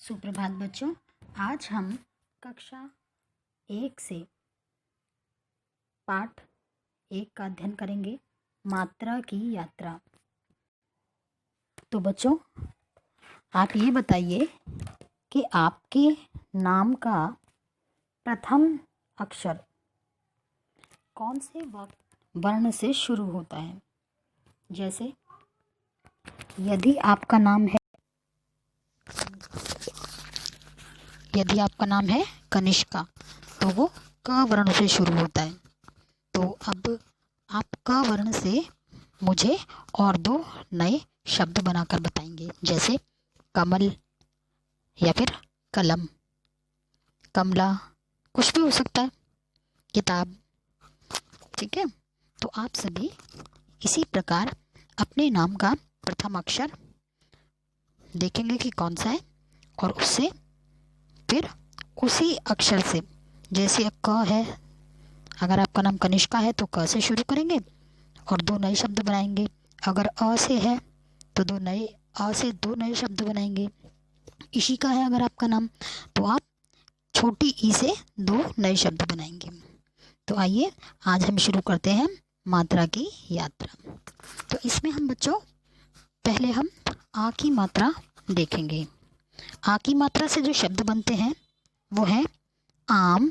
सुप्रभात बच्चों। आज हम कक्षा 1 से पाठ 1 का अध्ययन करेंगे, मात्रा की यात्रा। तो बच्चों, आप ये बताइए कि आपके नाम का प्रथम अक्षर कौन से वर्ण से शुरू होता है। जैसे यदि आपका नाम है कनिष्का, तो वो क वर्ण से शुरू होता है। तो अब आप क वर्ण से मुझे और 2 नए शब्द बनाकर बताएंगे, जैसे कमल या फिर कलम, कमला, कुछ भी हो सकता है, किताब। ठीक है, तो आप सभी इसी प्रकार अपने नाम का प्रथम अक्षर देखेंगे कि कौन सा है, और उससे फिर उसी अक्षर से, जैसे क है, अगर आपका नाम कनिष्का है तो क से शुरू करेंगे और 2 नए शब्द बनाएंगे। अगर अ से है तो 2 नए शब्द बनाएंगे। ईशी का है अगर आपका नाम, तो आप छोटी ई से 2 नए शब्द बनाएंगे। तो आइए आज हम शुरू करते हैं मात्रा की यात्रा। तो इसमें हम बच्चों पहले हम आ की मात्रा देखेंगे। आ की मात्रा से जो शब्द बनते हैं वो है आम,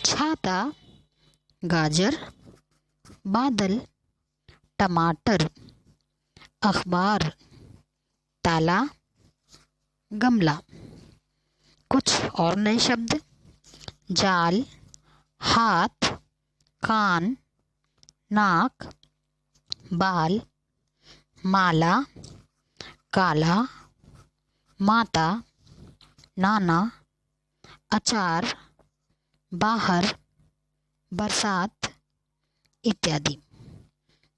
छाता, गाजर, बादल, टमाटर, अखबार, ताला, गमला। कुछ और नए शब्द: जाल, हाथ, कान, नाक, बाल, माला, काला, माता, नाना, अचार, बाहर, बरसात इत्यादि।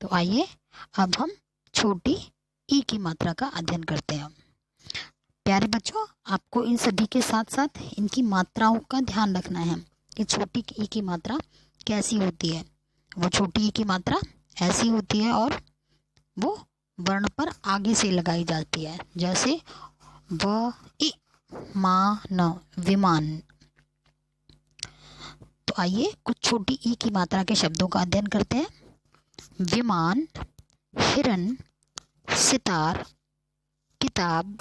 तो आइए अब हम छोटी ई की मात्रा का अध्ययन करते हैं। प्यारे बच्चों, आपको इन सभी के साथ साथ इनकी मात्राओं का ध्यान रखना है कि छोटी ई की मात्रा कैसी होती है। वो छोटी ई की मात्रा ऐसी होती है और वो वर्ण पर आगे से लगाई जाती है, जैसे व इ मा न, विमान। तो आइए कुछ छोटी ई की मात्रा के शब्दों का अध्ययन करते हैं। विमान, हिरन, सितार, किताब,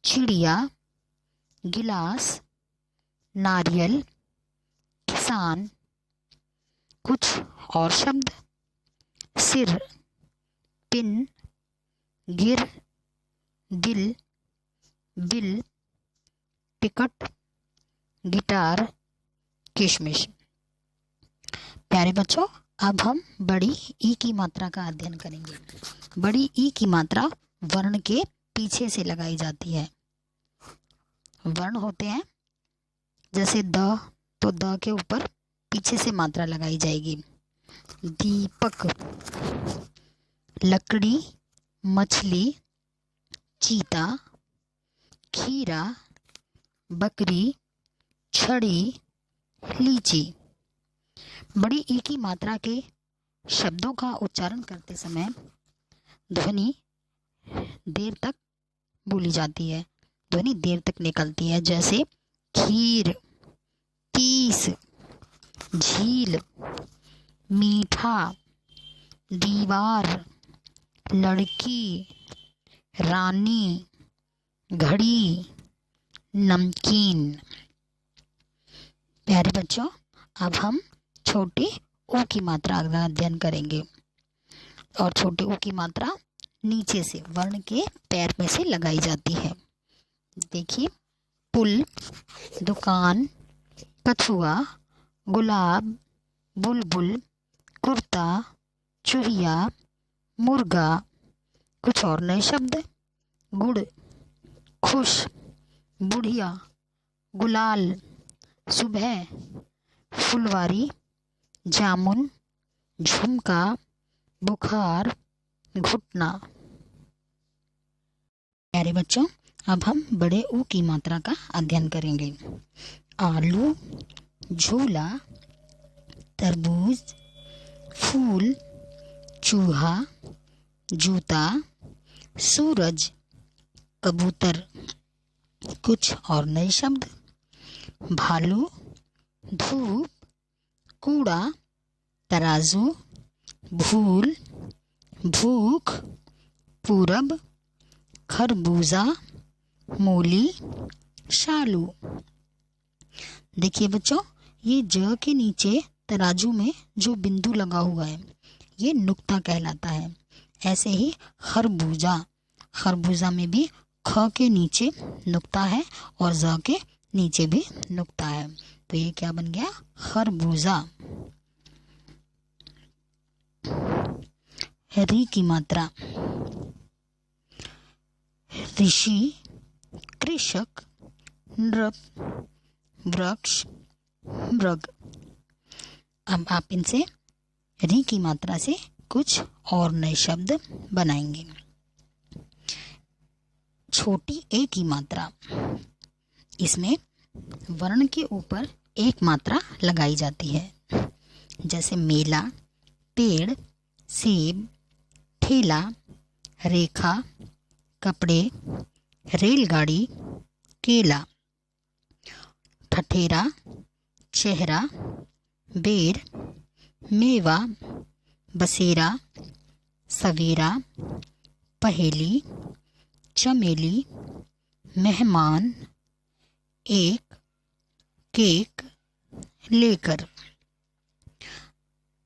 चिड़िया, गिलास, नारियल, किसान। कुछ और शब्द: सिर, पिन, गिर, दिल, बिल, टिकट, गिटार, किशमिश। प्यारे बच्चों, अब हम बड़ी ई की मात्रा का अध्ययन करेंगे। बड़ी ई की मात्रा वर्ण के पीछे से लगाई जाती है। वर्ण होते हैं जैसे द, तो द के ऊपर पीछे से मात्रा लगाई जाएगी। दीपक, लकड़ी, मछली, चीता, खीरा, बकरी, छड़ी, लीची। बड़ी ई की मात्रा के शब्दों का उच्चारण करते समय ध्वनि देर तक बोली जाती है, ध्वनि देर तक निकलती है, जैसे खीर, 30, झील, मीठा, दीवार, लड़की, रानी, घड़ी, नमकीन। प्यारे बच्चों, अब हम छोटी ऊ की मात्रा का अध्ययन करेंगे, और छोटी ऊ की मात्रा नीचे से वर्ण के पैर में से लगाई जाती है। देखिए, पुल, दुकान, कछुआ, गुलाब, बुलबुल, कुर्ता, चूहिया, मुर्गा। कुछ और नए शब्द: गुड़, खुश, बुढ़िया, गुलाल, सुबह, फुलवारी, जामुन, झुमका, बुखार, घुटना। प्यारे बच्चों, अब हम बड़े ऊ की मात्रा का अध्ययन करेंगे। आलू, झूला, तरबूज, फूल, चूहा, जूता, सूरज, कबूतर। कुछ और नए शब्द। भालू, धूप, कूड़ा, तराजू, भूल, भूख, पूरब, खरबूजा, मूली, शालू। देखिए बच्चों, ये ज के नीचे तराजू में जो बिंदु लगा हुआ है ये नुक्ता कहलाता है। ऐसे ही खरबूजा, खरबूजा में भी ख के नीचे नुक्ता है और ज के नीचे भी नुक्ता है, तो ये क्या बन गया? खरबूजा। री की मात्रा। ऋषि, कृषक, नृप, वृक्ष, मृग। अब आप इनसे री की मात्रा से कुछ और नए शब्द बनाएंगे। छोटी ए की मात्रा, इसमें वर्ण के ऊपर एक मात्रा लगाई जाती है, जैसे मेला, पेड़, सेब, ठेला, रेखा, कपड़े, रेलगाड़ी, केला। ठठेरा, चेहरा, बेर, मेवा, बसेरा, सवेरा, पहेली, चमेली, मेहमान, एक, केक, लेकर।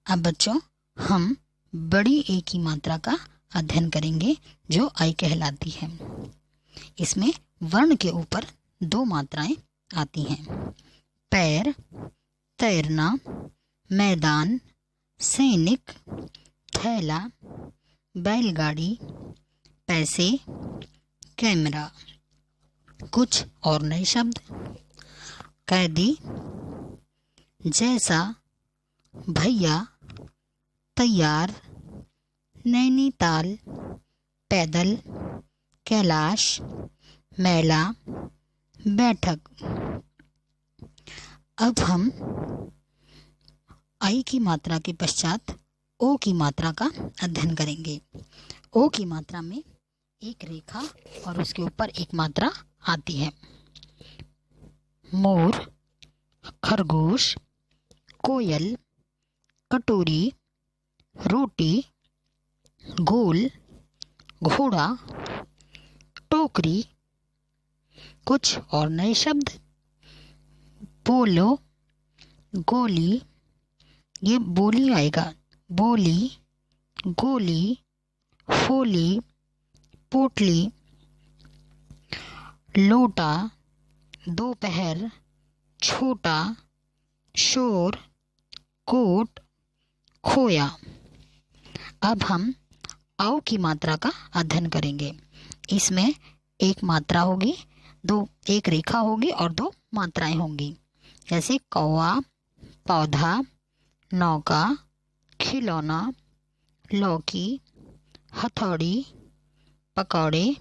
अब बच्चों हम बड़ी ए की मात्रा का अध्ययन करेंगे जो आई कहलाती है। इसमें वर्ण के ऊपर दो मात्राएं आती हैं। पैर, तैरना, मैदान, सैनिक, थैला, बैलगाड़ी, पैसे, कैमरा। कुछ और नए शब्द। कैदी, जैसा, भैया, तैयार, नैनीताल, पैदल, कैलाश, मेला, बैठक। अब हम आई की मात्रा के पश्चात ओ की मात्रा का अध्ययन करेंगे। ओ की मात्रा में एक रेखा और उसके ऊपर एक मात्रा आती है। मोर, खरगोश, कोयल, कटोरी, रोटी, गोल, घोड़ा, टोकरी। कुछ और नए शब्द। बोलो, गोली, ये बोली आएगा, बोली, गोली, होली, पोटली, लोटा, दोपहर, छोटा, शोर, कोट, खोया। अब हम औ की मात्रा का अध्ययन करेंगे। इसमें एक मात्रा होगी, एक रेखा होगी और दो मात्राएं होंगी, जैसे कौवा, पौधा, नौका, खिलौना, लौकी, हथौड़ी, पकौड़े,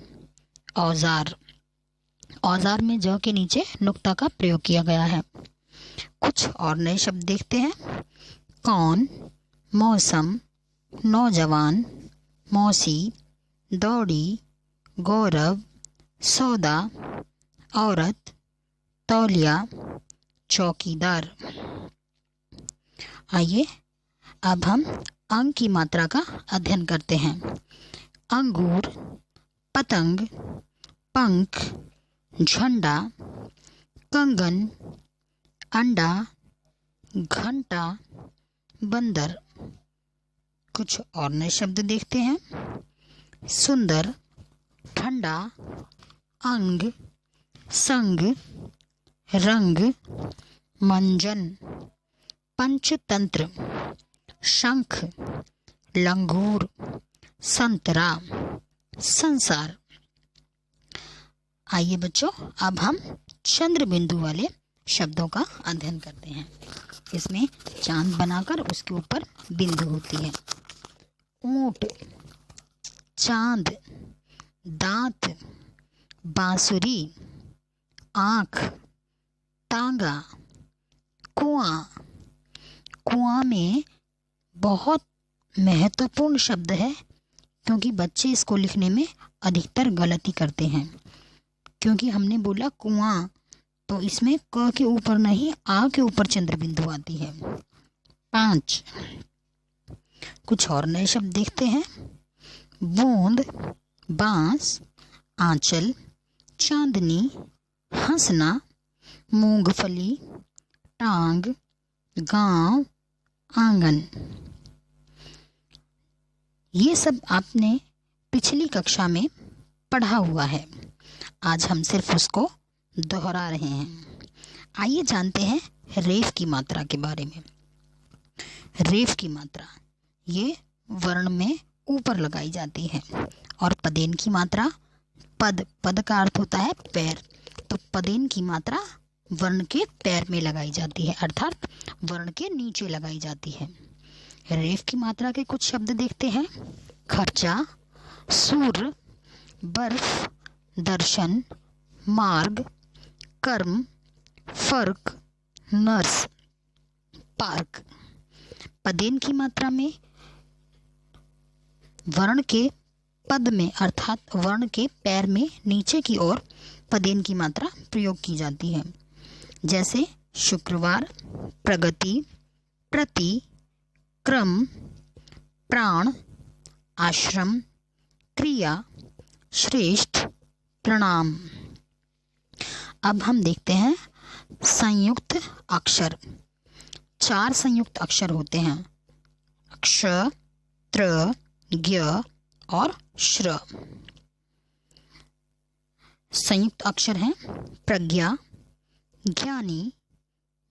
औजार। औजार में ज के नीचे नुक्ता का प्रयोग किया गया है। कुछ और नए शब्द देखते हैं। कौन, मौसम, नौजवान, मौसी, दौड़ी, गौरव, सौदा, औरत, तौलिया, चौकीदार। आइए अब हम अंग की मात्रा का अध्ययन करते हैं। अंगूर, पतंग, पंख, झंडा, कंगन, अंडा, घंटा, बंदर। कुछ और नए शब्द देखते हैं। सुंदर, ठंडा, अंग, संग, रंग, मंजन, पंचतंत्र, शंख, लंगूर, संतरा, संसार। आइए बच्चों अब हम चंद्र बिंदु वाले शब्दों का अध्ययन करते हैं। इसमें चांद बनाकर उसके ऊपर बिंदु होती है। ऊंट, चांद, दांत, बांसुरी, आँख, तांगा, कुआं। कुआं में बहुत महत्वपूर्ण शब्द है क्योंकि बच्चे इसको लिखने में अधिकतर गलती करते हैं। क्योंकि हमने बोला कुआं, तो इसमें क के ऊपर नहीं आ के ऊपर चंद्र बिंदु आती है। 5, कुछ और नए शब्द देखते हैं। बूंद, बांस, आंचल, चांदनी, हंसना, मूंगफली, टांग, गांव, आंगन। ये सब आपने पिछली कक्षा में पढ़ा हुआ है, आज हम सिर्फ उसको दोहरा रहे हैं। आइए जानते हैं रेफ की मात्रा के बारे में। रेफ की मात्रा ये वर्ण में ऊपर लगाई जाती है, और पदेन की मात्रा, पद का अर्थ होता है पैर, तो पदेन की मात्रा वर्ण के पैर में लगाई जाती है, अर्थात वर्ण के नीचे लगाई जाती है। रेफ की मात्रा के कुछ शब्द देखते हैं। खर्चा, सूर्य, बर्फ, दर्शन, मार्ग, कर्म, फर्क, नर्स, पार्क। पदेन की मात्रा में वर्ण के पद में अर्थात वर्ण के पैर में नीचे की ओर पदेन की मात्रा प्रयोग की जाती है, जैसे शुक्रवार, प्रगति, प्रति, क्रम, प्राण, आश्रम, क्रिया, श्रेष्ठ, प्रणाम। अब हम देखते हैं संयुक्त अक्षर। 4 संयुक्त अक्षर होते हैं, क्ष, त्र, ज्ञ और श्र। संयुक्त अक्षर हैं प्रज्ञा, ज्ञानी,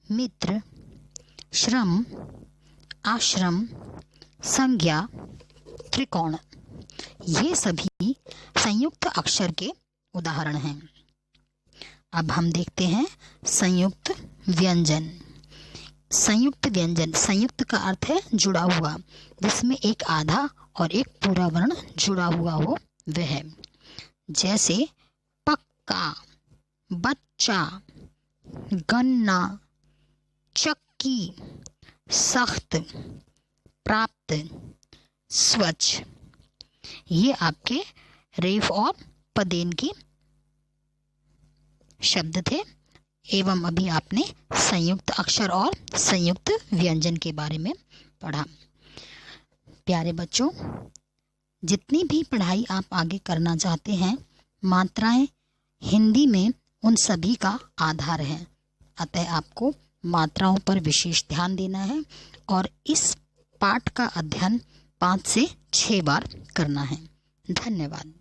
मित्र, श्रम, आश्रम, संज्ञा, त्रिकोण। ये सभी संयुक्त अक्षर के उदाहरण हैं। अब हम देखते हैं संयुक्त व्यंजन। संयुक्त व्यंजन, संयुक्त का अर्थ है जुड़ा हुआ, जिसमें एक आधा और एक पूरा वर्ण जुड़ा हुआ हो वह, जैसे पक्का, बच्चा, गन्ना, चक्की, सख्त, प्राप्त, स्वच्छ। ये आपके रेफ और पदेन के शब्द थे, एवं अभी आपने संयुक्त अक्षर और संयुक्त व्यंजन के बारे में पढ़ा। प्यारे बच्चों, जितनी भी पढ़ाई आप आगे करना चाहते हैं, मात्राएं हिंदी में उन सभी का आधार है, अतः आपको मात्राओं पर विशेष ध्यान देना है और इस पाठ का अध्ययन 5 से 6 बार करना है। धन्यवाद।